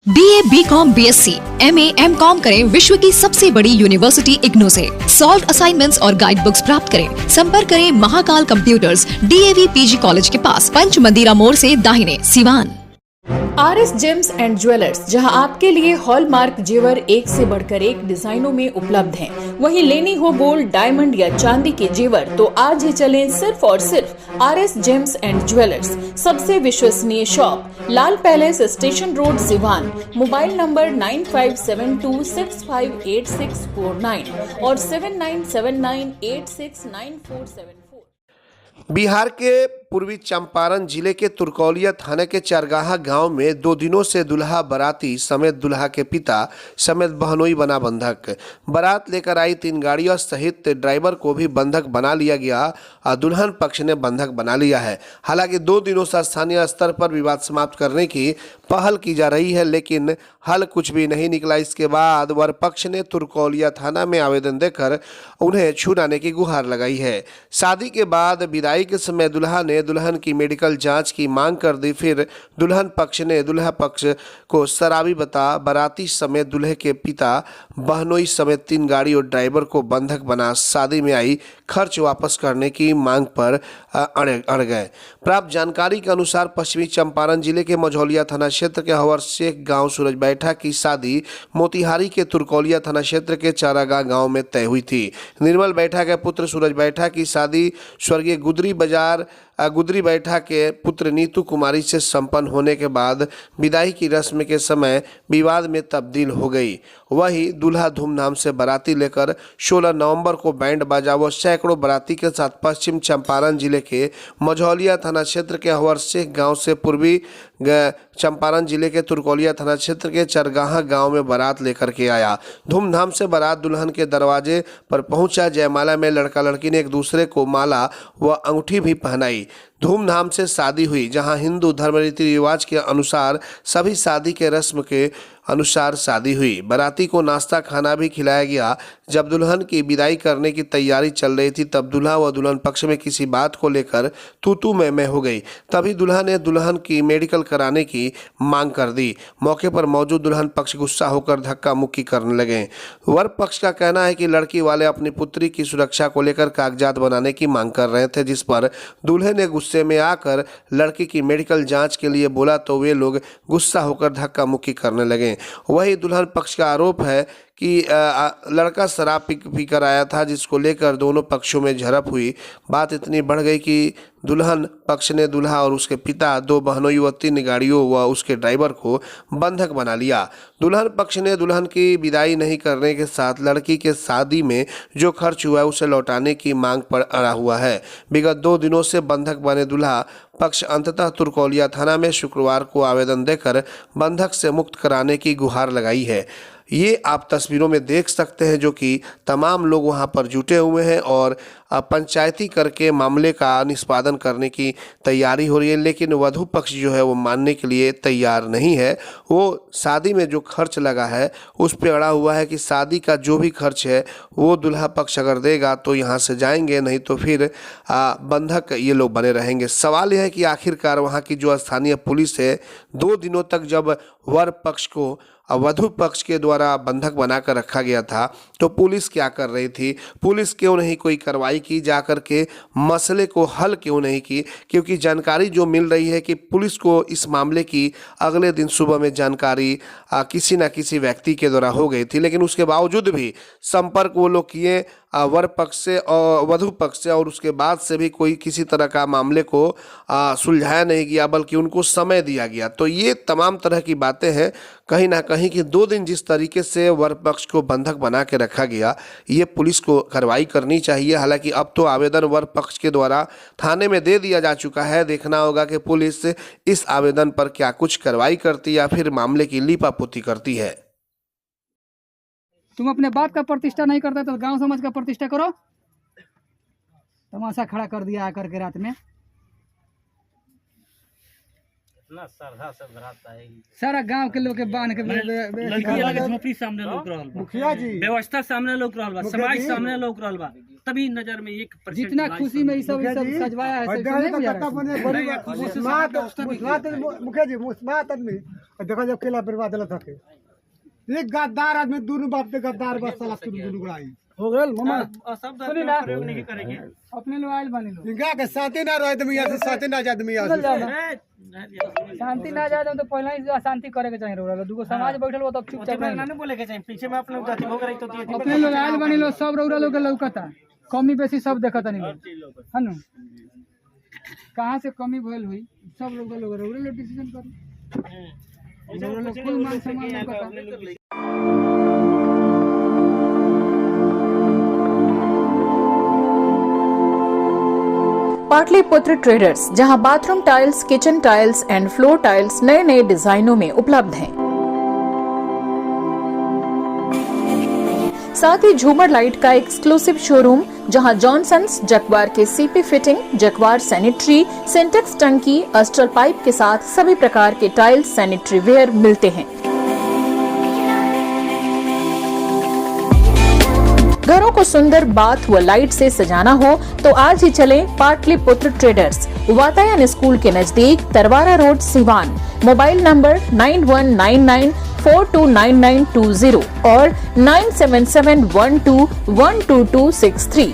BA, BCom, BSc, MA, MCom करें विश्व की सबसे बड़ी यूनिवर्सिटी इग्नू से। सॉल्व असाइनमेंट्स और गाइड बुक्स प्राप्त करें। संपर्क करें Mahakal computers, DAV PG college के पास, पंच मंदिरा मोड़ से दाहिने, Siwan. RS James and jewellers, जहां आपके लिए हॉलमार्क जेवर एक से बढ़कर एक डिजाइनों में उपलब्ध हैं। वहीं लेनी हो गोल्ड, डायमंड या चांदी के जेवर तो आज ही चलें सिर्फ और सिर्फ RS जेम्स एंड ज्वेलर्स। सबसे विश्वसनीय shop, Lal palace, station road, Siwan. Mobile number 9572658649 और 7979869474। बिहार के पूर्वी चंपारण जिले के तुर्कौलिया थाने के चरगाहा गांव में 2 दिनों से दुल्हा बाराती समेत दुल्हा के पिता समेत बहनोई बना बंधक। बारात लेकर आई 3 गाड़ियों सहित ड्राइवर को भी बंधक बना लिया गया और दुल्हन पक्ष ने बंधक बना लिया है। हालांकि 2 दिनों से स्थानीय स्तर पर विवाद समाप्त करने की पहल की जा रही है, लेकिन हल कुछ भी नहीं निकला। इसके बाद वर पक्ष ने तुर्कौलिया थाना में आवेदन देकर उन्हें छुड़ाने की गुहार लगाई है। शादी के बाद विदाई के समय दुल्हा ने दुल्हन की मेडिकल जांच की मांग कर दी। फिर दुल्हन पक्ष ने दुल्हा पक्ष को शराबी बता बाराती समेत दुल्हे के पिता बहनोई समेत 3 गाड़ी और ड्राइवर को बंधक बना शादी में आई खर्च वापस करने की मांग पर अड़ गए। प्राप्त जानकारी के अनुसार पश्चिमी चंपारण जिले के मझौलिया थाना क्षेत्र के हवर शेख गांव सूरज बैठा की शादी मोतिहारी के तुर्कौलिया थाना क्षेत्र के चारागाह गांव में तय हुई थी। निर्मल बैठा के पुत्र सूरज बैठा की शादी स्वर्गीय गुदरी बैठा के पुत्र नीतू कुमारी से संपन्न होने के बाद विदाई की रस्म के समय विवाद में तब्दील हो गई। वही दूल्हा धूमधाम से बाराती लेकर 16 नवंबर को बैंड बाजा व सैकड़ों बाराती के साथ पश्चिम चंपारण जिले के मझौलिया थाना क्षेत्र के हवर शेख गांव से पूर्वी चंपारण जिले के तुर्कौलिया थाना क्षेत्र के चरगाहा गांव में बारात लेकर के आया। धूमधाम से बारात दुल्हन के दरवाजे पर पहुंचा। जयमाला में लड़का लड़की ने एक दूसरे को माला व अंगूठी भी पहनाई। धूमधाम से शादी हुई, जहां हिंदू धर्म रीति रिवाज के अनुसार सभी शादी के रस्म के अनुसार शादी हुई। बाराती को नाश्ता खाना भी खिलाया गया। जब दुल्हन की विदाई करने की तैयारी चल रही थी, तब दूल्हा व दुल्हन पक्ष में किसी बात को लेकर तू मैं हो गई। तभी दूल्हा ने दुल्हन की मेडिकल कराने की मांग कर दी। मौके पर मौजूद दुल्हन पक्ष गुस्सा होकर धक्का मुक्की करने लगे। वर पक्ष का कहना है कि लड़की वाले अपनी पुत्री की सुरक्षा को लेकर कागजात बनाने की मांग कर रहे थे, जिस पर दूल्हे ने गुस्से में आकर लड़की की मेडिकल जांच के लिए बोला तो वे लोग गुस्सा होकर धक्का मुक्की करने लगे। वही दुल्हन पक्ष का आरोप है कि लड़का शराब पी कर आया था, जिसको लेकर दोनों पक्षों में झड़प हुई। बात इतनी बढ़ गई कि दुल्हन पक्ष ने दूल्हा और उसके पिता, 2 बहनोई व 3 गाड़ियों व उसके ड्राइवर को बंधक बना लिया। दुल्हन पक्ष ने दुल्हन की विदाई नहीं करने के साथ लड़की के शादी में जो खर्च हुआ है उसे लौटाने की मांग पर अड़ा हुआ है। विगत 2 दिनों से बंधक बने दूल्हा पक्ष अंततः तुर्कौलिया थाना में शुक्रवार को आवेदन देकर बंधक से मुक्त कराने की गुहार लगाई है। ये आप तस्वीरों में देख सकते हैं, जो कि तमाम लोग वहां पर जुटे हुए हैं और पंचायती करके मामले का निष्पादन करने की तैयारी हो रही है। लेकिन वधू पक्ष जो है वो मानने के लिए तैयार नहीं है। वो शादी में जो खर्च लगा है उस पर अड़ा हुआ है कि शादी का जो भी खर्च है वो दूल्हा पक्ष अगर देगा तो यहाँ से जाएंगे, नहीं तो फिर बंधक ये लोग बने रहेंगे। सवाल यह है कि आखिरकार वहाँ की जो स्थानीय पुलिस है, 2 दिनों तक जब वर पक्ष को वधू पक्ष के द्वारा बंधक बनाकर रखा गया था, तो पुलिस क्या कर रही थी? पुलिस क्यों नहीं कोई कार्रवाई की, जाकर के मसले को हल क्यों नहीं की? क्योंकि जानकारी जो मिल रही है कि पुलिस को इस मामले की अगले दिन सुबह में जानकारी किसी न किसी व्यक्ति के द्वारा हो गई थी, लेकिन उसके बावजूद भी संपर्क वो लोग किए वर पक्ष से और वधू पक्ष से, और उसके बाद से भी कोई किसी तरह का मामले को सुलझाया नहीं गया, बल्कि उनको समय दिया गया। तो ये तमाम तरह की बातें हैं कहीं ना कहीं कि 2 दिन जिस तरीके से वर पक्ष को बंधक बना के रखा गया, ये पुलिस को कार्रवाई करनी चाहिए। हालांकि अब तो आवेदन वर पक्ष के द्वारा थाने में दे दिया जा चुका है। देखना होगा कि पुलिस इस आवेदन पर क्या कुछ कार्रवाई करती या फिर मामले की लीपापोती करती है। तुम अपने बाप का प्रतिष्ठा नहीं करते तो गांव समाज का प्रतिष्ठा करो। तमाशा खड़ा कर दिया आकर के रात में। इतना श्रद्धा से भराता है, सारा गांव के लोग के बांध के लड़की वाला के झोपड़ी सामने लोग रहल बा, मुखिया जी व्यवस्था सामने लोग रहल बा, समाज सामने लोग रहल बा। तभी नजर में 1% जितना खुशी में ये सब सजवाया है सब नहीं बुझा रहा है। मुखिया जी मुस्मात आदमी देखो जब केला बर्बाद लत के एक गद्दार आदमी दोनों बाप पे गद्दार बस साला दोनों गुड़ाई हो गेल मामा शब्द सुनी ना प्रयोग नहीं करेंगे। अपने लोग आयल बने लो इनका के साथे ना रहे तुम यहाँ से साथे ना जा तुम यहाँ से शांति ना जाए तो पहले ही अशांति करे के चाहिए रोला दूगो समाज बैठल हो तब चुपचाप रहे। ना बोले के चाहिए पीछे में आप लोग जाति भोग रही तो अपने लोग आयल बने लो सब रौरा लोग के लौकता कमी बेसी सब देखता नहीं है ना कहाँ से कमी भइल हुई सब लोग रौरा लोग डिसीजन करो रौरा लोग कुल मान सम्मान लौकता। पाटलिपुत्र ट्रेडर्स, जहां bathroom tiles, kitchen tiles and floor tiles नए नए डिजाइनों में उपलब्ध हैं। साथ ही झूमर लाइट का एक्सक्लूसिव शोरूम, जहां जॉनसन्स, जगवार के सीपी फिटिंग, जगवार सैनिटरी, सिंटेक्स टंकी, अस्टर पाइप के साथ सभी प्रकार के टाइल्स, सैनिटरी वेयर मिलते हैं। घरों को सुंदर बाथ व लाइट से सजाना हो तो आज ही चलें पाटलिपुत्र ट्रेडर्स, वातायन स्कूल के नजदीक, Tarwara road, Siwan. Mobile number 9199429920 और 9771212263।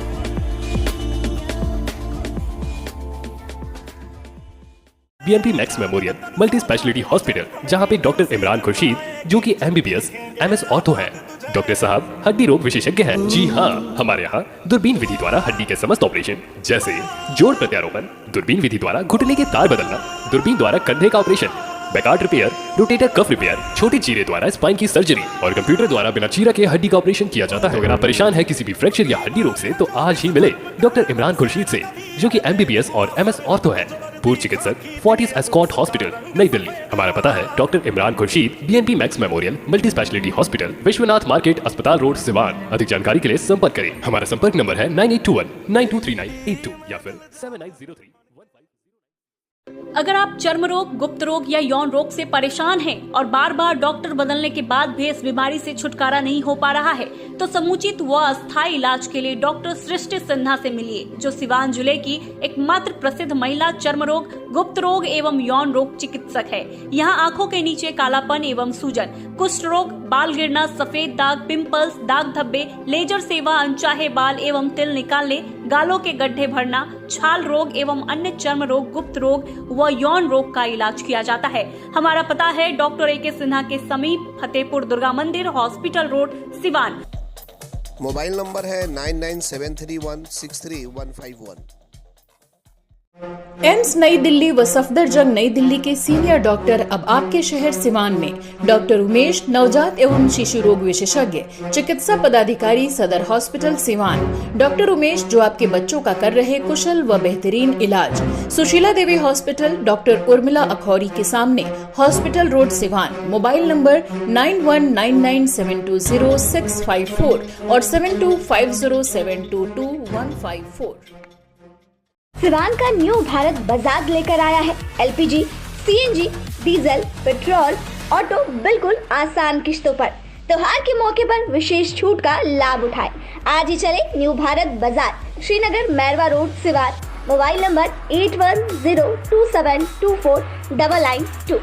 BNP max memorial multi speciality hospital, जहां पे डॉक्टर इमरान खुर्शीद जो कि MBBS MS ऑर्थो हैं, डॉक्टर साहब हड्डी रोग विशेषज्ञ हैं। जी हाँ, हमारे यहाँ दूरबीन विधि द्वारा हड्डी के समस्त ऑपरेशन जैसे जोड़ प्रत्यारोपण, दूरबीन विधि द्वारा घुटने के तार बदलना, दूरबीन द्वारा कंधे का operation, Bankart repair, rotator cuff repair, छोटे चीरे द्वारा स्पाइन की सर्जरी और कंप्यूटर द्वारा बिना चीरा के हड्डी का ऑपरेशन किया जाता है। अगर आप परेशान है किसी भी फ्रैक्चर या हड्डी रोग से तो आज ही मिले डॉक्टर इमरान खुर्शीद से, जो कि MBBS और MS ऑर्थो है। पूर्व चिकित्सक, फोर्टिस एस्कॉट हॉस्पिटल, नई दिल्ली। हमारा पता है doctor Imran Khurshid, BNP max memorial multi speciality hospital, Vishwanath market, अस्पताल रोड, सिवान। अधिक जानकारी के लिए संपर्क करें। हमारा संपर्क नंबर है 9821923982 या फिर 7903। अगर आप चर्म रोग, गुप्त रोग या यौन रोग से परेशान हैं और बार बार डॉक्टर बदलने के बाद भी इस बीमारी से छुटकारा नहीं हो पा रहा है, तो समुचित व अस्थायी इलाज के लिए डॉक्टर सृष्टि सिन्हा से मिलिए, जो सिवान जिले की एकमात्र प्रसिद्ध महिला चर्म रोग, गुप्त रोग एवं यौन रोग चिकित्सक है। यहाँ आंखों के नीचे कालापन एवं सूजन, कुष्ठ रोग, बाल गिरना, सफेद दाग, पिंपल्स, दाग धब्बे, लेजर सेवा, अनचाहे बाल एवं तिल निकालने, गालों के गड्ढे भरना, छाल रोग एवं अन्य चर्म रोग, गुप्त रोग व यौन रोग का इलाज किया जाता है। हमारा पता है डॉक्टर AK सिन्हा के समीप, फतेहपुर दुर्गा मंदिर, hospital road, Siwan. Mobile number है 9973163151। एम्स नई दिल्ली व सफदरजंग नई दिल्ली के सीनियर डॉक्टर अब आपके शहर सिवान में। डॉक्टर उमेश, नवजात एवं शिशु रोग विशेषज्ञ, चिकित्सा पदाधिकारी, सदर हॉस्पिटल सिवान। डॉक्टर उमेश जो आपके बच्चों का कर रहे कुशल व बेहतरीन इलाज। सुशीला देवी हॉस्पिटल, डॉक्टर उर्मिला अखौरी के सामने, hospital road, Siwan. Mobile number 9199720654 और 7250722154। सिवान का न्यू भारत बजाज लेकर आया है LPG, CNG, diesel, petrol, auto बिल्कुल आसान किश्तों पर। त्योहार के मौके पर विशेष छूट का लाभ उठाएं। आज ही चले न्यू भारत बाजार, Srinagar, Mairwa road, Siwan. Mobile number 8102724992।